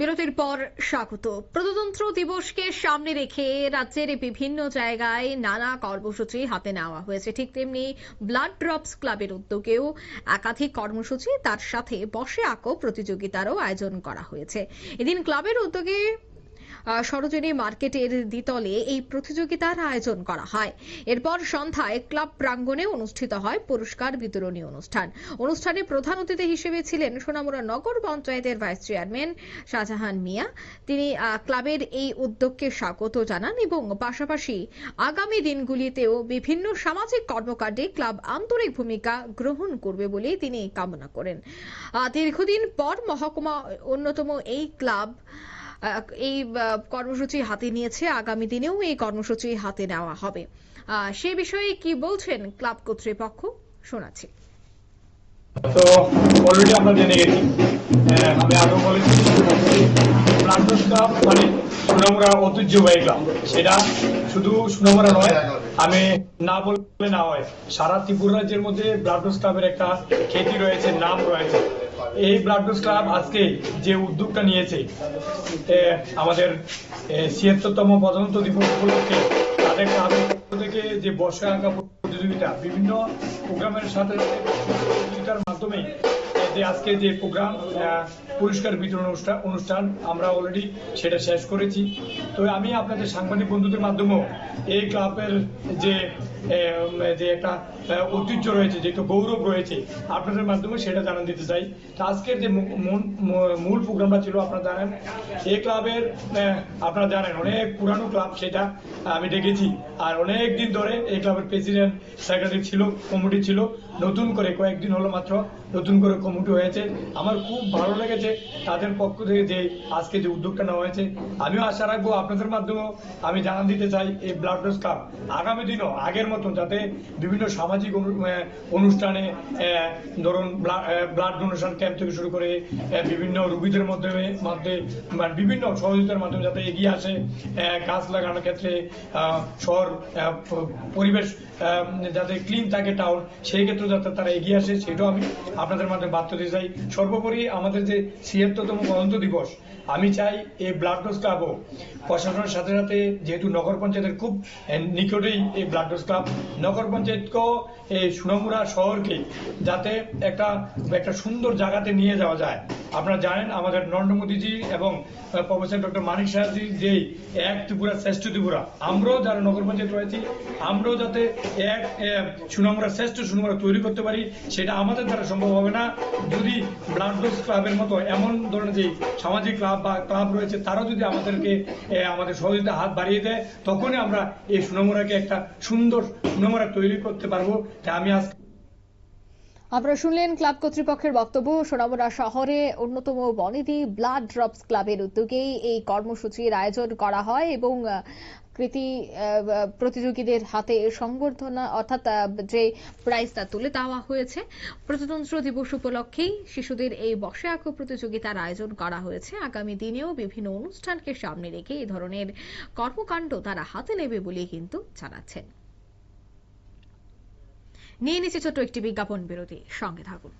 বিরতির পর স্বাগত। প্রজাতন্ত্র দিবসকে সামনে রেখে রাজ্যের বিভিন্ন জায়গায় নানা কর্মসূচি হাতে নেওয়া হয়েছে। ঠিক তেমনি ব্লাড ড্রপস ক্লাবের উদ্যোগেও একাধিক কর্মসূচি, তার সাথে বসে আঁকো প্রতিযোগিতারও আয়োজন করা হয়েছে। এদিন ক্লাবের উদ্যোগে সরোজিনী মার্কেটের দ্বিতলে এই প্রতিযোগিতার আয়োজন করা হয়। এরপর সন্ধ্যায় ক্লাব প্রাঙ্গণে অনুষ্ঠিত হয় পুরস্কার বিতরণী অনুষ্ঠানে প্রধান অতিথি হিসেবে ছিলেন সোনামুড়া নগর পঞ্চায়েতের ভাইস চেয়ারম্যান শাহজাহান মিয়া। তিনি ক্লাবের এই উদ্যোগকে স্বাগত জানান এবং পাশাপাশি আগামী দিনগুলিতেও বিভিন্ন সামাজিক কর্মকাণ্ডে ক্লাব আন্তরিক ভূমিকা গ্রহণ করবে বলে তিনি কামনা করেন। দীর্ঘদিন পর মহকুমা অন্যতম এই ক্লাব এই কর্মসূচি হাতে নিয়েছে। আগামী দিনেও এই কর্মসূচি হাতে নেওয়া হবে। সে বিষয়ে কি বলছেন ক্লাব কর্তৃপক্ষ শোনাচ্ছি। তো অলরেডি আমরা জেনে গেছি, আমি আগেও বলেছি, ব্লাড ড্রপস ক্লাব মানে সোনামুড়া ঐতিহ্যবাহী ক্লাব। সেটা শুধু সোনামুড়া নয়, আমি না বললে না হয়, সারা ত্রিপুরা রাজ্যের মধ্যে ব্লাড ড্রপস ক্লাবের একটা খ্যাতি রয়েছে, নাম রয়েছে। এই ব্লাড ড্রপস ক্লাব আজকে যে উদ্যোগটা নিয়েছে, আমাদের ৭৬তম প্রজাতন্ত্র দিবস উপলক্ষে তাদের ক্লাবের পক্ষ থেকে যে বসে আঁকা প্রতিযোগিতা, বিভিন্ন প্রোগ্রামের সাথে প্রতিযোগিতার মাধ্যমে যে আজকে যে প্রোগ্রাম পুরস্কার বিতরণ অনুষ্ঠান আমরা অলরেডি সেটা শেষ করেছি। তো আমি আপনাদের সাংবাদিক বন্ধুদের মাধ্যমেও এই ক্লাবের যে একটা ঐতিহ্য রয়েছে, যে গৌরব রয়েছে, আপনাদের মাধ্যমে সেটা জানান দিতে চাই। তো আজকের যে মূল প্রোগ্রামটা ছিল, আপনারা জানেন এই ক্লাবের, আপনারা জানেন অনেক পুরানো ক্লাব, সেটা আমি দেখেছি। আর অনেক দিন ধরে এই ক্লাবের প্রেসিডেন্ট, সেক্রেটারি ছিল, কমিটি ছিল। নতুন করে কয়েকদিন হলো মাত্র নতুন করে কমিটি হয়েছে। আমার খুব ভালো লেগেছে তাদের পক্ষ থেকে যে আজকে যে উদ্যোগটা নেওয়া হয়েছে। আমিও আশা রাখবো আপনাদের মাধ্যমেও আমি জানান দিতে চাই, এই ব্লাড ড্রপস ক্লাব আগামী দিনও আগের মতন যাতে বিভিন্ন সামাজিক অনুষ্ঠানে, ধরুন ব্লাড ডোনেশন ক্যাম্প থেকে শুরু করে বিভিন্ন রোগীদের মধ্যে বিভিন্ন সহযোগিতার মাধ্যমে যাতে এগিয়ে আসে, গাছ লাগানোর ক্ষেত্রে, শহর পরিবেশ যাতে ক্লিন থাকে, টাউন, সেই ক্ষেত্রে যাতে তারা এগিয়ে আসে, সেটাও আমি আপনাদের মাধ্যমে বার্তা দিতে চাই। সর্বোপরি আমাদের যে ৭৬তম প্রজাতন্ত্র দিবস, আমি চাই এই ব্লাড ড্রপস ক্লাবও প্রশাসনের সাথে সাথে, যেহেতু নগর পঞ্চায়েতের খুব নিকটেই এই ব্লাড ড্রপস ক্লাব, নগর পঞ্চায়েতকেও এই সোনামুড়া শহরকে যাতে একটা সুন্দর জায়গাতে নিয়ে যাওয়া যায়। আপনারা জানেন আমাদের নরেন্দ্র মোদীজি এবং প্রফেসর ডক্টর মানিক সাহাজি যে এক ত্রিপুরা শ্রেষ্ঠ ত্রিপুরা, আমরাও যারা নগর পঞ্চায়েত রয়েছি, আমরাও যাতে এক সোনামুড়া শ্রেষ্ঠ সোনামুড়া তৈরি করতে পারি, সেটা আমাদের দ্বারা সম্ভব হবে না যদি ব্লাড ড্রপস ক্লাবের মতো এমন ধরনের যে সামাজিক ক্লাব বা ক্লাব রয়েছে, তারাও যদি আমাদেরকে আমাদের সহযোগিতা হাত বাড়িয়ে দেয়, তখনই আমরা এই সোনামুড়াকে একটা সুন্দর সোনামুড়া তৈরি করতে পারবো। তাই আমি আজকে আপনারা শুনলেন ক্লাব কর্তৃপক্ষের বক্তব্য। সোনামুড়া শহরে অন্যতম বনেদি ব্লাড ড্রপস ক্লাবের উদ্যোগেই এই কর্মসূচির আয়োজন করা হয় এবং কৃতি প্রতিযোগীদের হাতে সংবর্ধনা অর্থাৎ যে প্রাইজটা তুলে দেওয়া হয়েছে। প্রজাতন্ত্র দিবস উপলক্ষেই শিশুদের এই বসে আঁকো প্রতিযোগিতার আয়োজন করা হয়েছে। আগামী দিনেও বিভিন্ন অনুষ্ঠানকে সামনে রেখে এই ধরনের কর্মকাণ্ড তারা হাতে নেবে বলে কিন্তু জানাচ্ছেন। নিয়ে নিচ্ছে ছোট্ট একটি বিজ্ঞাপন বিরতি, সঙ্গে থাকুন।